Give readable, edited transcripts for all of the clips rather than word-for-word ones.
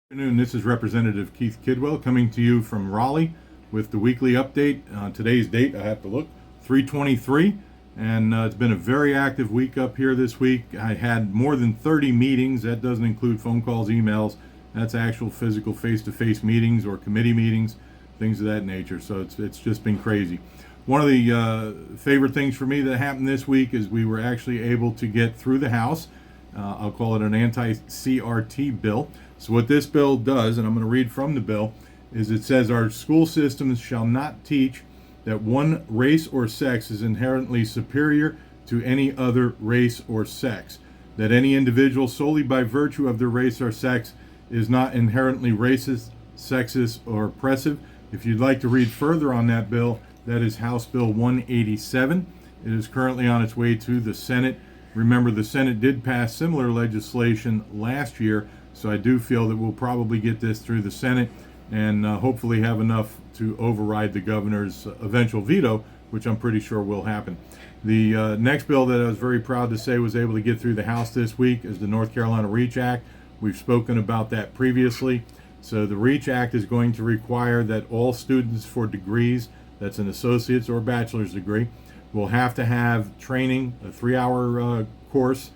Good afternoon. This is Representative Keith Kidwell coming to you from Raleigh with the weekly update. Today's date, I have to look, 3/23, and it's been a very active week up here this week. I had more than 30 meetings. That doesn't include phone calls, emails. That's actual physical face-to-face meetings or committee meetings, things of that nature. So it's just been crazy. One of the favorite things for me that happened this week is we were actually able to get through the House. I'll call it an anti-CRT bill. So what this bill does, and I'm going to read from the bill, is it says our school systems shall not teach that one race or sex is inherently superior to any other race or sex, that any individual solely by virtue of their race or sex is not inherently racist, sexist, or oppressive. If you'd like to read further on that bill, that is House Bill 187. It is currently on its way to the Senate. Remember, the Senate did pass similar legislation last year, so I do feel that we'll probably get this through the Senate and hopefully have enough to override the governor's eventual veto, which I'm pretty sure will happen. The next bill that I was very proud to say was able to get through the House this week is the North Carolina REACH Act. We've spoken about that previously. So the REACH Act is going to require that all students for degrees, that's an associate's or bachelor's degree, will have to have training, a 3-hour course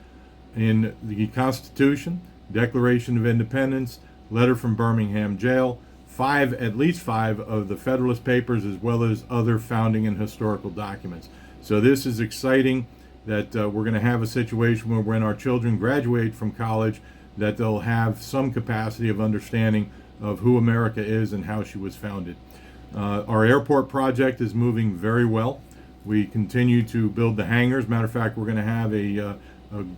in the Constitution, Declaration of Independence, letter from Birmingham jail, at least five of the Federalist Papers, as well as other founding and historical documents. So this is exciting that we're going to have a situation where when our children graduate from college, that they'll have some capacity of understanding of who America is and how she was founded. Our airport project is moving very well. We continue to build the hangars. Matter of fact, we're going to have a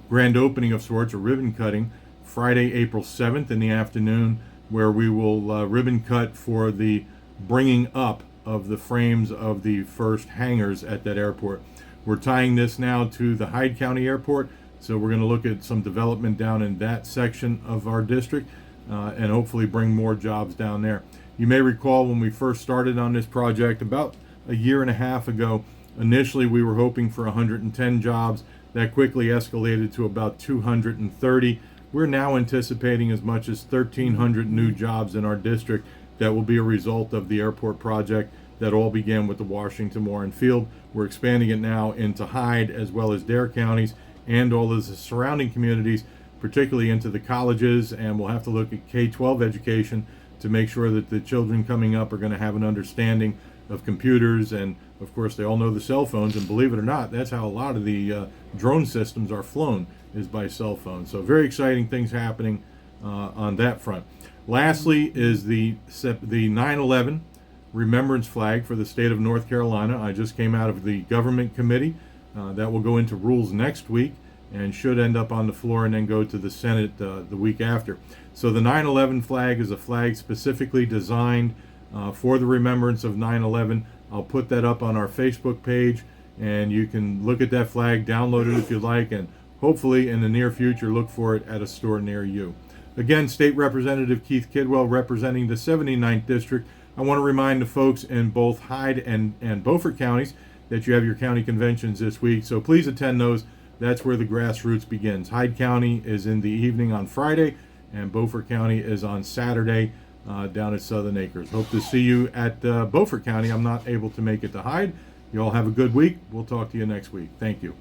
grand opening of sorts, a ribbon cutting, Friday, April 7th in the afternoon, where we will ribbon cut for the bringing up of the frames of the first hangars at that airport. We're tying this now to the Hyde County Airport, so we're going to look at some development down in that section of our district and hopefully bring more jobs down there. You may recall when we first started on this project about a year and a half ago, initially we were hoping for 110 jobs. That quickly escalated to about 230. We're now anticipating as much as 1,300 new jobs in our district that will be a result of the airport project that all began with the Washington Warren Field. We're expanding it now into Hyde as well as Dare counties and all of the surrounding communities, particularly into the colleges, and we'll have to look at K-12 education to make sure that the children coming up are going to have an understanding of computers, and of course they all know the cell phones, and believe it or not, that's how a lot of the drone systems are flown, is by cell phones. So very exciting things happening on that front. Lastly is the 9/11 remembrance flag for the state of North Carolina. I just came out of the government committee that will go into rules next week and should end up on the floor and then go to the Senate the week after. So the 9/11 flag is a flag specifically designed for the remembrance of 9/11. I'll put that up on our Facebook page, and you can look at that flag, download it if you like, and hopefully in the near future look for it at a store near you. Again, State Representative Keith Kidwell representing the 79th District. I want to remind the folks in both Hyde and Beaufort counties that you have your county conventions this week, so please attend those. That's where the grassroots begins. Hyde County is in the evening on Friday, and Beaufort County is on Saturday down at Southern Acres. Hope to see you at Beaufort County. I'm not able to make it to Hyde. You all have a good week. We'll talk to you next week. Thank you.